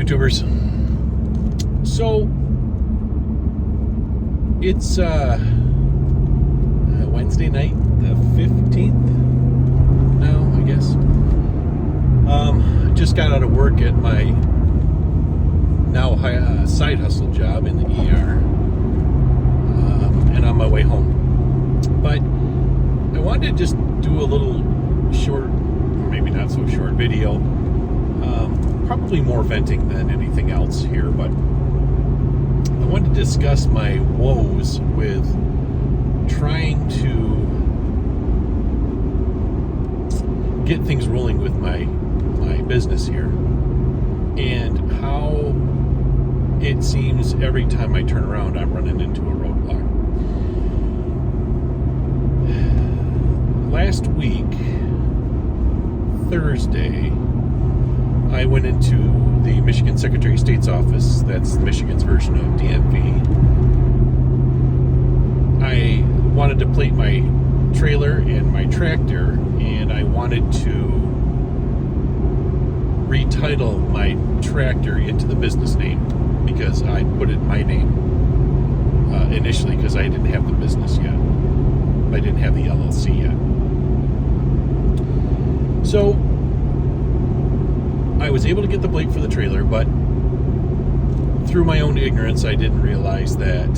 YouTubers. So it's Wednesday night, the 15th now, I guess. Just got out of work at my now side hustle job in the ER, and on my way home. But I wanted to just do a little short, maybe not so short video, probably more venting than anything else here, but I wanted to discuss my woes with trying to get things rolling with my business here, and how it seems every time I turn around I'm running into a roadblock. Last week, Thursday, I went into the Michigan Secretary of State's office. That's Michigan's version of DMV. I wanted to plate my trailer and my tractor, and I wanted to retitle my tractor into the business name because I put it in my name initially because I didn't have the business yet. I didn't have the LLC yet. So I was able to get the plate for the trailer, but through my own ignorance, I didn't realize that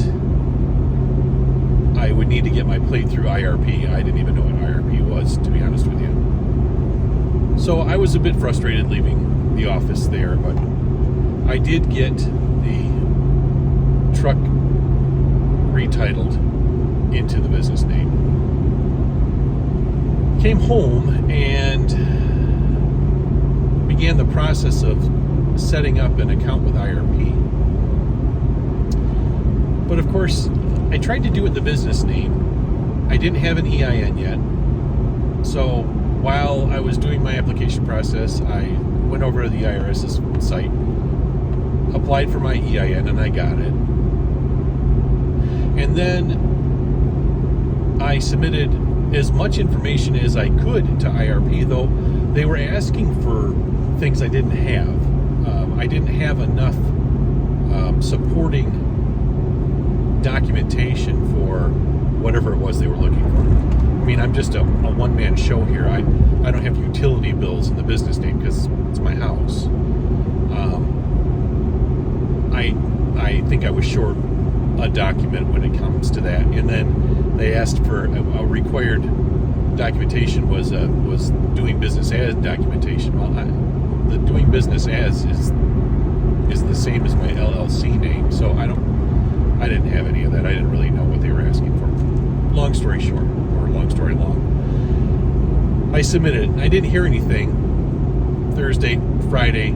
I would need to get my plate through IRP. I didn't even know what IRP was, to be honest with you. So I was a bit frustrated leaving the office there, but I did get the truck retitled into the business name. Came home and began the process of setting up an account with IRP. But of course, I tried to do it the business name. I didn't have an EIN yet. So while I was doing my application process, I went over to the IRS's site, applied for my EIN, and I got it. And then I submitted as much information as I could to IRP, though they were asking for things I didn't have. I didn't have enough supporting documentation for whatever it was they were looking for. I mean, I'm just a one-man show here. I don't have utility bills in the business name because it's my house. I think I was short a document when it comes to that. And then they asked for a required documentation was doing business as documentation. Well, the doing business as is the same as my LLC name, so I didn't have any of that. I didn't really know what they were asking for. Long story short, or long story long, I submitted. I didn't hear anything Thursday, Friday,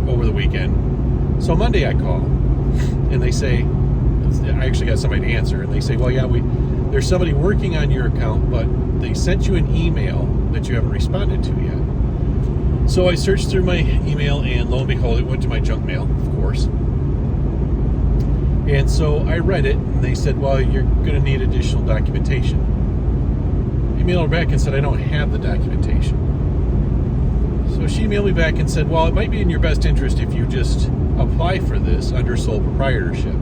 over the weekend. So Monday I call, and they say, I actually got somebody to answer, and they say, well, yeah, there's somebody working on your account, but they sent you an email that you haven't responded to yet. So I searched through my email, and lo and behold, it went to my junk mail, of course. And so I read it, and they said, well, you're going to need additional documentation. I emailed her back and said, I don't have the documentation. So she emailed me back and said, well, it might be in your best interest if you just apply for this under sole proprietorship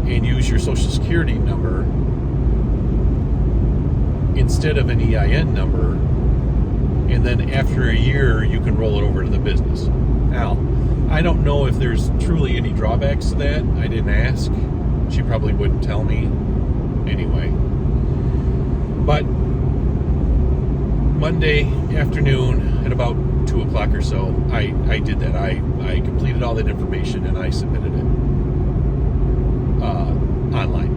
and use your social security number instead of an EIN number, and then after a year you can roll it over to the business. Now, I don't know if there's truly any drawbacks to that. I didn't ask. She probably wouldn't tell me anyway. But Monday afternoon at about 2 o'clock or so, I did that. I completed all that information and I submitted it online.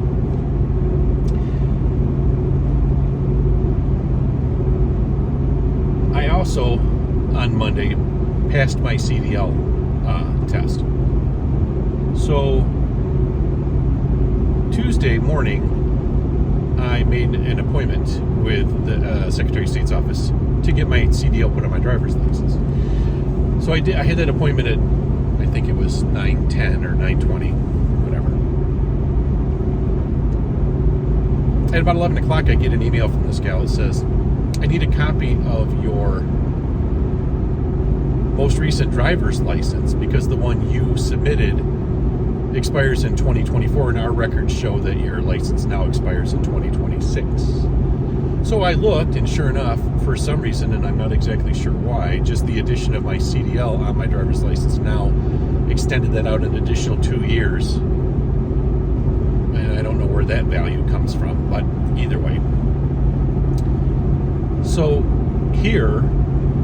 I also, on Monday, passed my CDL test. So Tuesday morning, I made an appointment with the Secretary of State's office to get my CDL put on my driver's license. So I had that appointment at, I think it was 9:10 or 9:20, whatever. At about 11 o'clock, I get an email from this gal that says, I need a copy of your most recent driver's license, because the one you submitted expires in 2024, and our records show that your license now expires in 2026. So I looked, and sure enough, for some reason, and I'm not exactly sure why, just the addition of my CDL on my driver's license now extended that out an additional 2 years. And I don't know where that value comes from, but either way. So here,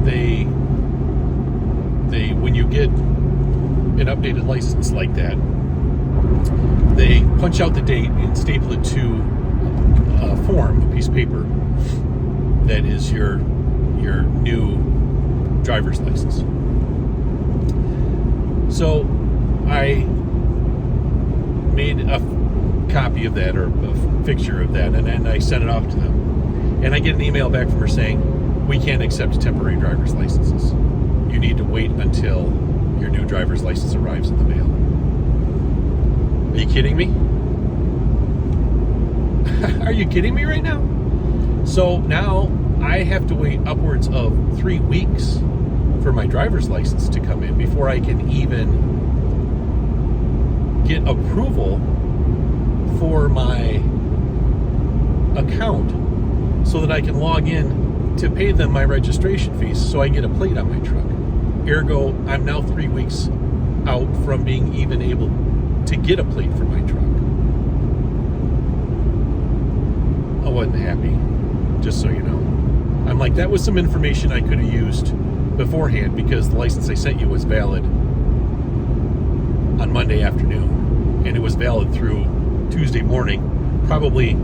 they when you get an updated license like that, they punch out the date and staple it to a form, a piece of paper, that is your new driver's license. So I made a copy of that, or a picture of that, and then I sent it off to them. And I get an email back from her saying, we can't accept temporary driver's licenses. You need to wait until your new driver's license arrives in the mail. Are you kidding me? Are you kidding me right now? So now I have to wait upwards of 3 weeks for my driver's license to come in before I can even get approval for my account so that I can log in to pay them my registration fees so I get a plate on my truck. Ergo, I'm now 3 weeks out from being even able to get a plate for my truck. I wasn't happy, just so you know. I'm like, that was some information I could have used beforehand, because the license I sent you was valid on Monday afternoon, and it was valid through Tuesday morning, probably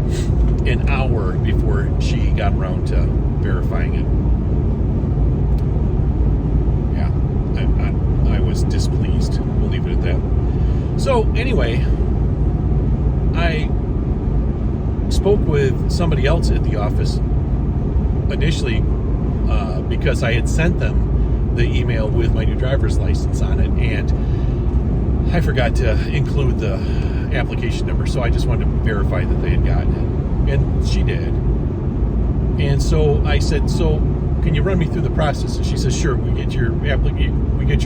an hour before she got around to verifying it. Yeah, I was displeased. We'll leave it at that. So anyway, I spoke with somebody else at the office initially because I had sent them the email with my new driver's license on it, and I forgot to include the application number, so I just wanted to verify that they had gotten it, and she did. And so I said, so can you run me through the process? And she says, sure. We get your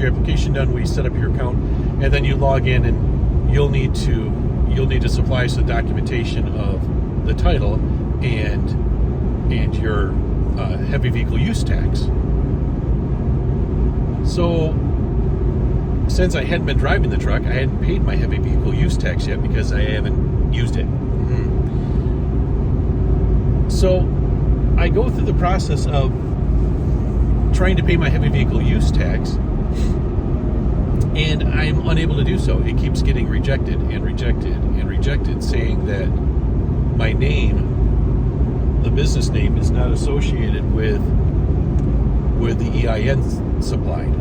application done, we set up your account, and then you log in, and you'll need to supply us the documentation of the title and your heavy vehicle use tax. So since I hadn't been driving the truck, I hadn't paid my heavy vehicle use tax yet because I haven't used it. So I go through the process of trying to pay my heavy vehicle use tax, and I'm unable to do so. It keeps getting rejected and rejected and rejected, saying that my name, the business name, is not associated with the EIN supplied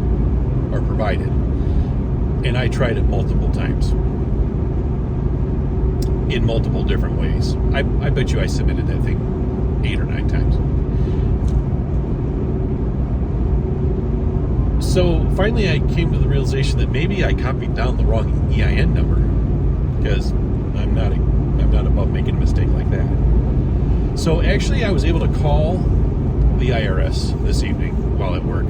or provided. And I tried it multiple times in multiple different ways. I bet you I submitted that thing 8 or 9 times. So finally I came to the realization that maybe I copied down the wrong EIN number, because I'm not above making a mistake like that. So actually I was able to call the IRS this evening while at work.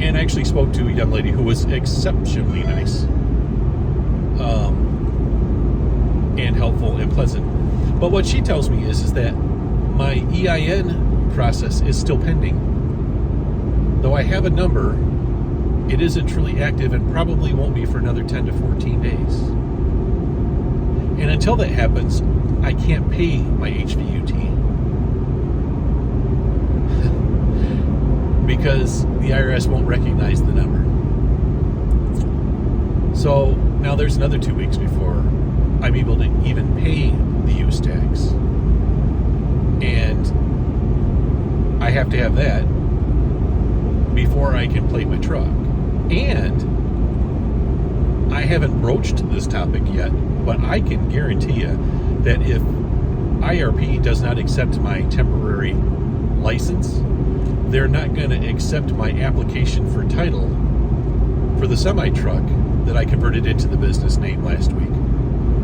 And I actually spoke to a young lady who was exceptionally nice, and helpful and pleasant. But what she tells me is that my EIN process is still pending. Though I have a number, it isn't truly active and probably won't be for another 10 to 14 days. And until that happens, I can't pay my HVUT. Because the IRS won't recognize the number. So now there's another 2 weeks before I'm able to even pay the use tax. And I have to have that before I can plate my truck. And I haven't broached this topic yet, but I can guarantee you that if IRP does not accept my temporary license, they're not going to accept my application for title for the semi-truck that I converted into the business name last week.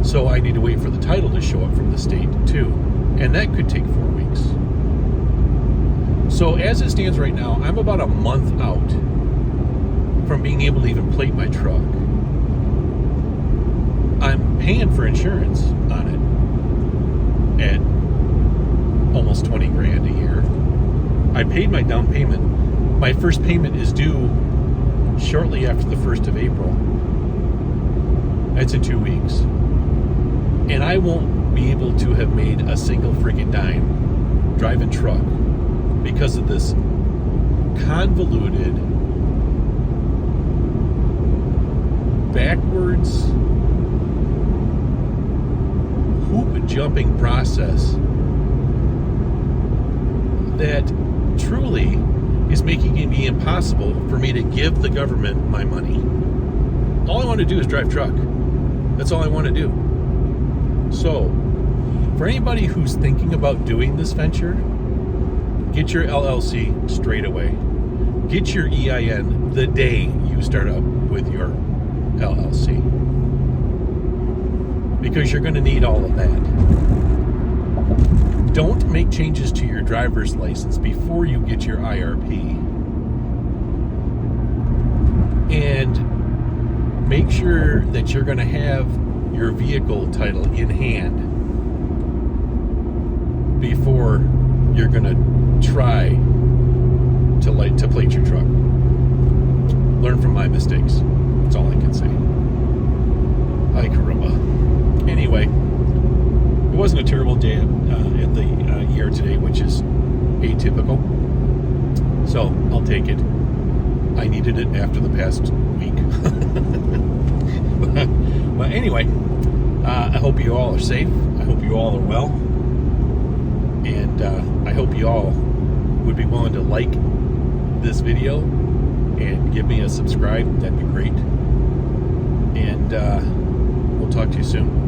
So I need to wait for the title to show up from the state too. And that could take 4 weeks. So as it stands right now, I'm about a month out from being able to even plate my truck. I'm paying for insurance on it at almost 20 grand a year. I paid my down payment. My first payment is due shortly after the 1st of April. That's in 2 weeks. And I won't be able to have made a single freaking dime driving truck because of this convoluted, backwards, hoop-jumping process that truly is making it impossible for me to give the government my money. All I want to do is drive truck. That's all I want to do. So, for anybody who's thinking about doing this venture, get your LLC straight away. Get your EIN the day you start up with your LLC. Because you're going to need all of that. Don't make changes to your driver's license before you get your IRP. And make sure that you're going to have your vehicle title in hand before you're going to try to plate your truck. Learn from my mistakes. That's all I can say. Ay caramba. Anyway, it wasn't a terrible day at the year today, which is atypical. So I'll take it. I needed it after the past week. But anyway, I hope you all are safe. I hope you all are well. And I hope you all would be willing to like this video and give me a subscribe. That'd be great. And we'll talk to you soon.